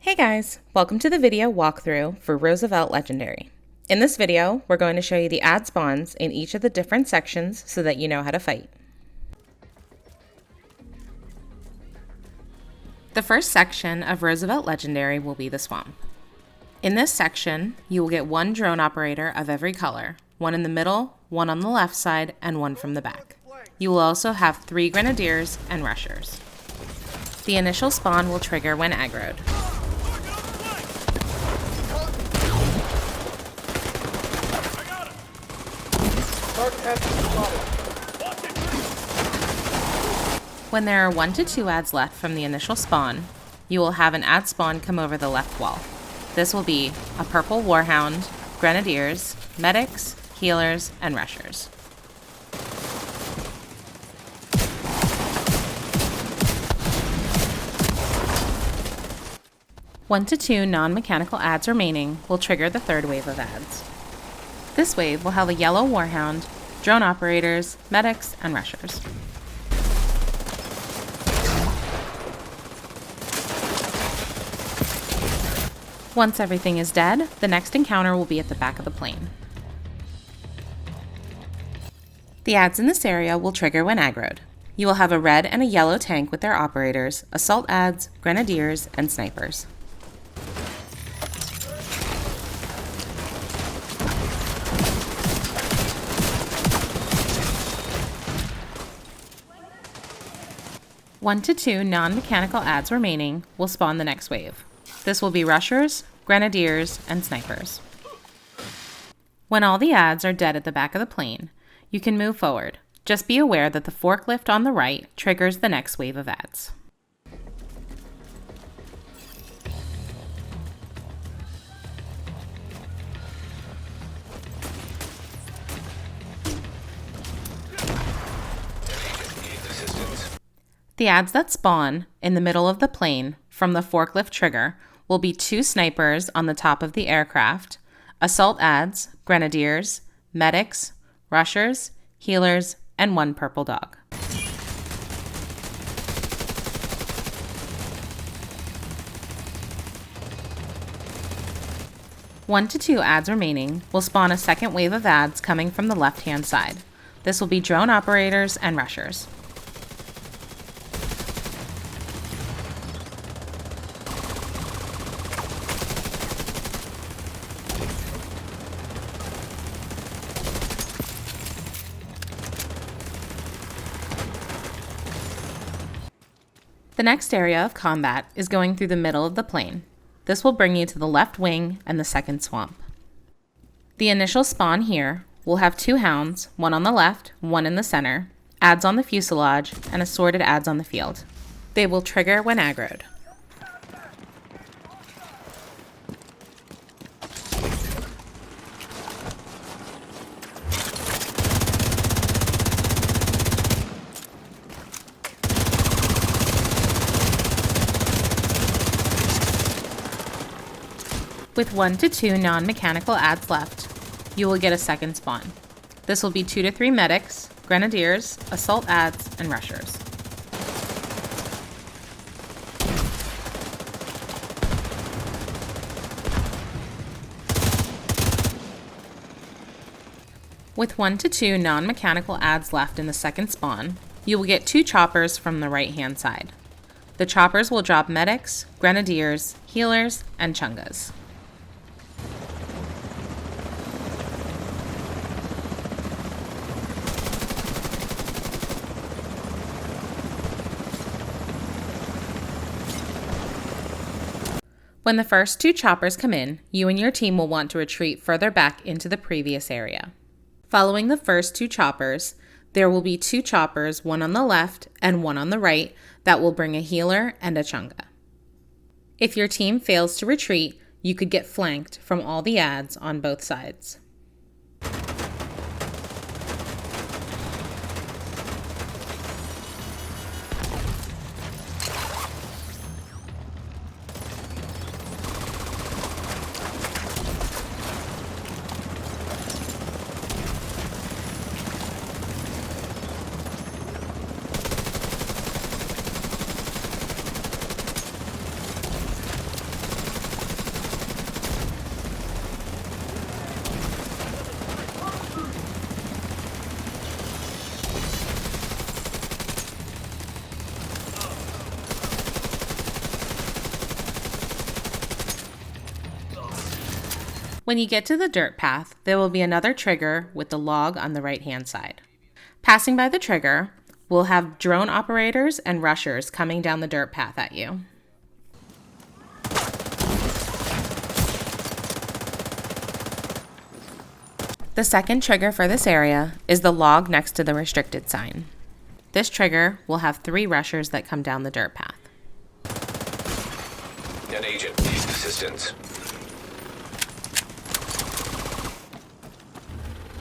Hey guys, welcome to the video walkthrough for Roosevelt Legendary. In this video, we're going to show you the ad spawns in each of the different sections so that you know how to fight. The first section of Roosevelt Legendary will be the swamp. In this section, you will get one drone operator of every color, one in the middle, one on the left side, and one from the back. You will also have 3 grenadiers and rushers. The initial spawn will trigger when aggroed. When there are 1 to 2 ads left from the initial spawn, you will have an ad spawn come over the left wall. This will be a purple warhound, grenadiers, medics, healers, and rushers. One to 2 non-mechanical ads remaining will trigger the third wave of ads. This wave will have a yellow warhound, drone operators, medics, and rushers. Once everything is dead, the next encounter will be at the back of the plane. The ads in this area will trigger when aggroed. You will have a red and a yellow tank with their operators, assault ads, grenadiers, and snipers. One to 2 non-mechanical ads remaining will spawn the next wave. This will be rushers, grenadiers, and snipers. When all the ads are dead at the back of the plane, you can move forward. Just be aware that the forklift on the right triggers the next wave of ads. The ads that spawn in the middle of the plane from the forklift trigger will be 2 snipers on the top of the aircraft, assault ads, grenadiers, medics, rushers, healers, and 1 purple dog. One to 2 ads remaining will spawn a second wave of ads coming from the left-hand side. This will be drone operators and rushers. The next area of combat is going through the middle of the plane. This will bring you to the left wing and the second swamp. The initial spawn here will have 2 hounds, one on the left, one in the center, ads on the fuselage, and assorted ads on the field. They will trigger when aggroed. With 1 to 2 non-mechanical ads left, you will get a second spawn. This will be 2 to 3 medics, grenadiers, assault ads, and rushers. With 1 to 2 non-mechanical ads left in the second spawn, you will get 2 choppers from the right-hand side. The choppers will drop medics, grenadiers, healers, and chungas. When the first 2 choppers come in, you and your team will want to retreat further back into the previous area. Following the first 2 choppers, there will be 2 choppers, one on the left and one on the right, that will bring a healer and a chunga. If your team fails to retreat, you could get flanked from all the ads on both sides. When you get to the dirt path, there will be another trigger with the log on the right-hand side. Passing by the trigger, we'll have drone operators and rushers coming down the dirt path at you. The second trigger for this area is the log next to the restricted sign. This trigger will have 3 rushers that come down the dirt path. An agent needs assistance.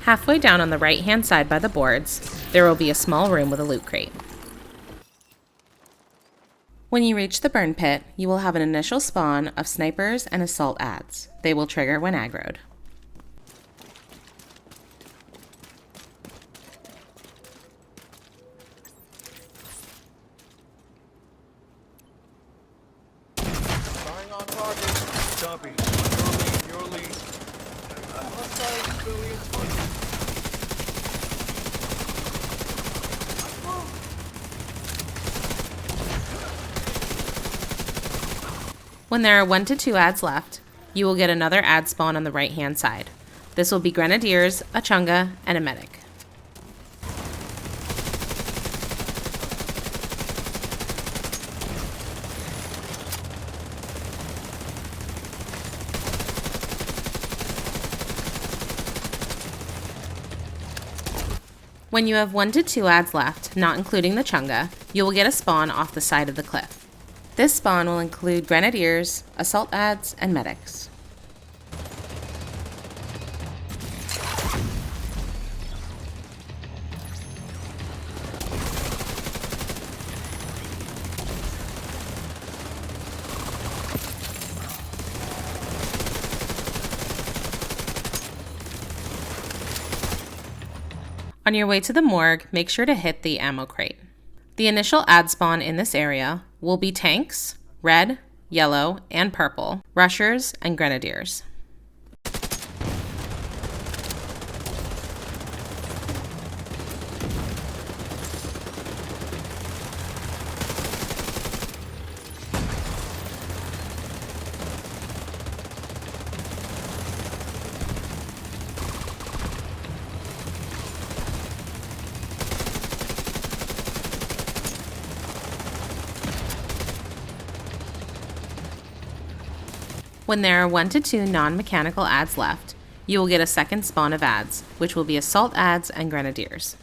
Halfway down on the right-hand side by the boards, there will be a small room with a loot crate. When you reach the burn pit, you will have an initial spawn of snipers and assault ads. They will trigger when aggroed. Copy. Your lead. Hostile civilian target. When there are 1 to 2 ads left, you will get another ad spawn on the right-hand side. This will be grenadiers, a chunga, and a medic. When you have 1 to 2 ads left, not including the chunga, you will get a spawn off the side of the cliff. This spawn will include grenadiers, assault ads, and medics. On your way to the morgue, make sure to hit the ammo crate. The initial ad spawn in this area will be tanks, red, yellow, and purple, rushers, and grenadiers. When there are 1 to 2 non-mechanical ads left, you will get a second spawn of ads, which will be assault ads and grenadiers.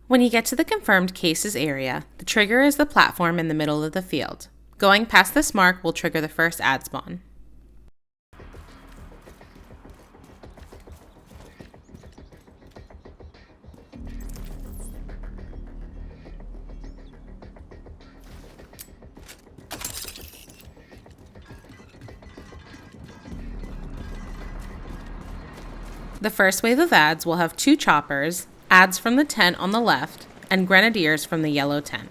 When you get to the confirmed cases area, the trigger is the platform in the middle of the field. Going past this mark will trigger the first ad spawn. The first wave of ads will have 2 choppers, ads from the tent on the left, and grenadiers from the yellow tent.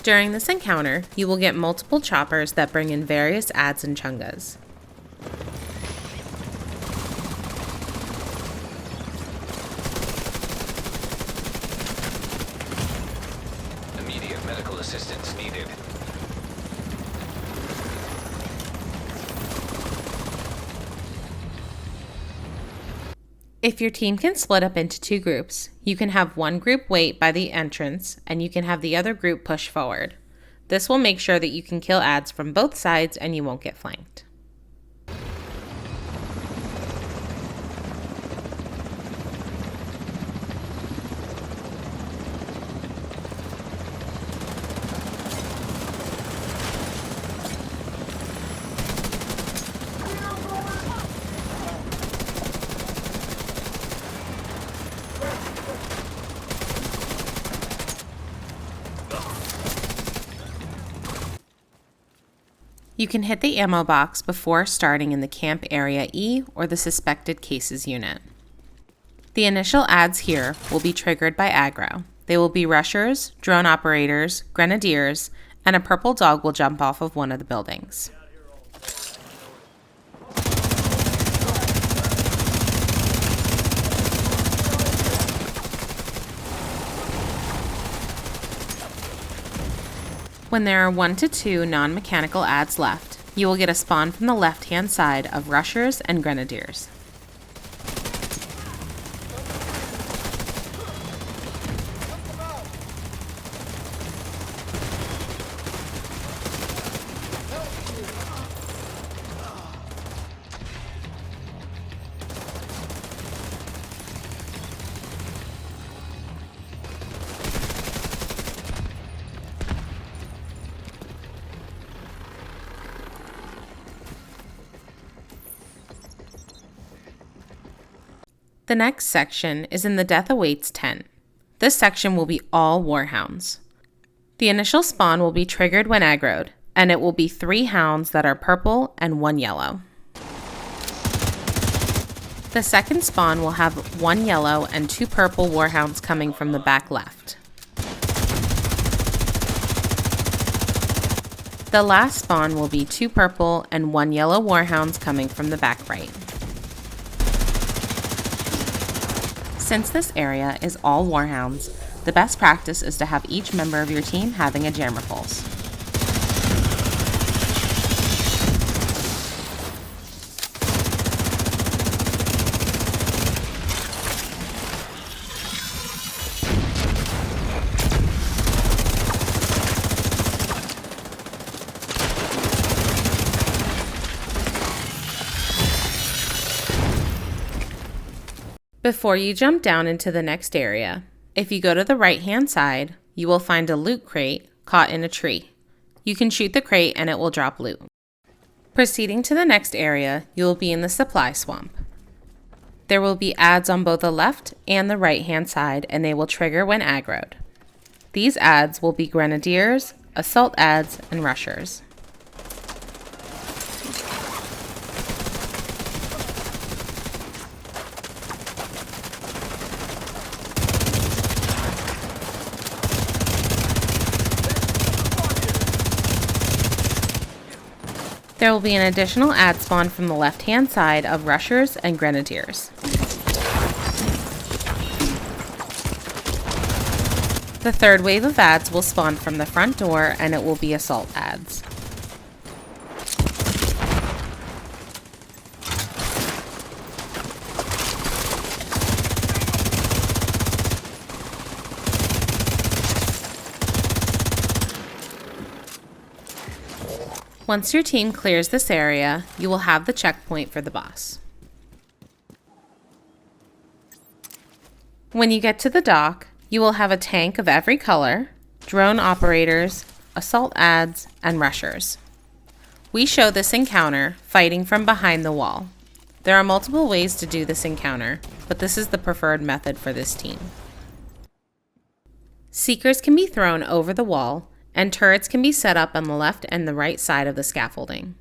During this encounter, you will get multiple choppers that bring in various ads and chungas. Immediate medical assistance needed. If your team can split up into 2 groups, you can have one group wait by the entrance and you can have the other group push forward. This will make sure that you can kill ads from both sides and you won't get flanked. You can hit the ammo box before starting in the Camp Area E or the Suspected Cases unit. The initial adds here will be triggered by aggro. They will be rushers, drone operators, grenadiers, and a purple dog will jump off of one of the buildings. When there are 1 to 2 non-mechanical adds left, you will get a spawn from the left-hand side of rushers and grenadiers. The next section is in the Death Awaits tent. This section will be all Warhounds. The initial spawn will be triggered when aggroed, and it will be 3 hounds that are purple and 1 yellow. The second spawn will have 1 yellow and 2 purple Warhounds coming from the back left. The last spawn will be 2 purple and 1 yellow Warhounds coming from the back right. Since this area is all Warhounds, the best practice is to have each member of your team having a jammer pulse. Before you jump down into the next area, if you go to the right-hand side, you will find a loot crate caught in a tree. You can shoot the crate and it will drop loot. Proceeding to the next area, you will be in the supply swamp. There will be adds on both the left and the right-hand side, and they will trigger when aggroed. These adds will be grenadiers, assault adds, and rushers. There will be an additional add spawn from the left-hand side of rushers and grenadiers. The third wave of adds will spawn from the front door, and it will be assault adds. Once your team clears this area, you will have the checkpoint for the boss. When you get to the dock, you will have a tank of every color, drone operators, assault adds, and rushers. We show this encounter fighting from behind the wall. There are multiple ways to do this encounter, but this is the preferred method for this team. Seekers can be thrown over the wall, and turrets can be set up on the left and the right side of the scaffolding.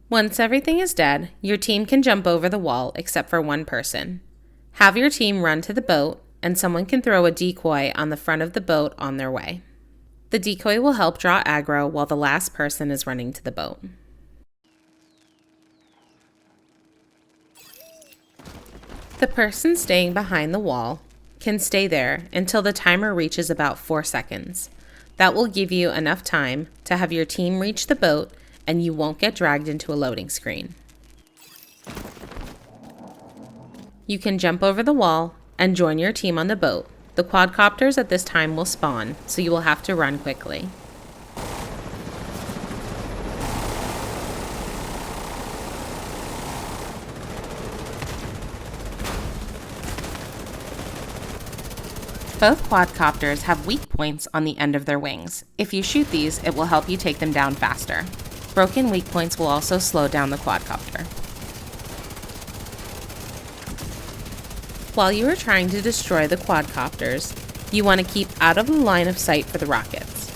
Once everything is dead, your team can jump over the wall except for one person. Have your team run to the boat, and someone can throw a decoy on the front of the boat on their way. The decoy will help draw aggro while the last person is running to the boat. The person staying behind the wall can stay there until the timer reaches about 4 seconds. That will give you enough time to have your team reach the boat, and you won't get dragged into a loading screen. You can jump over the wall and join your team on the boat. The quadcopters at this time will spawn, so you will have to run quickly. Both quadcopters have weak points on the end of their wings. If you shoot these, it will help you take them down faster. Broken weak points will also slow down the quadcopter. While you are trying to destroy the quadcopters, you want to keep out of the line of sight for the rockets.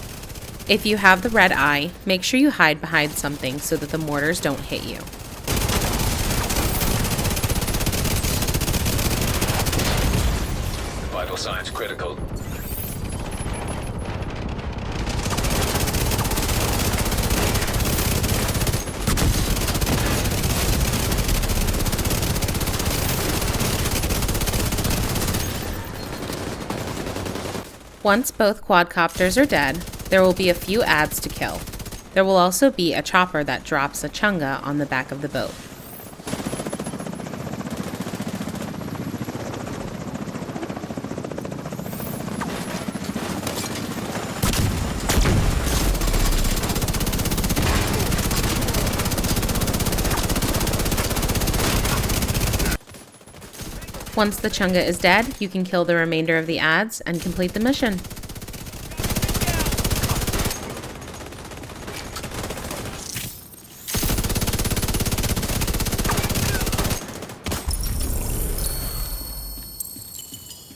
If you have the red eye, make sure you hide behind something so that the mortars don't hit you. Vital signs critical. Once both quadcopters are dead, there will be a few adds to kill. There will also be a chopper that drops a chunga on the back of the boat. Once the chunga is dead, you can kill the remainder of the adds and complete the mission.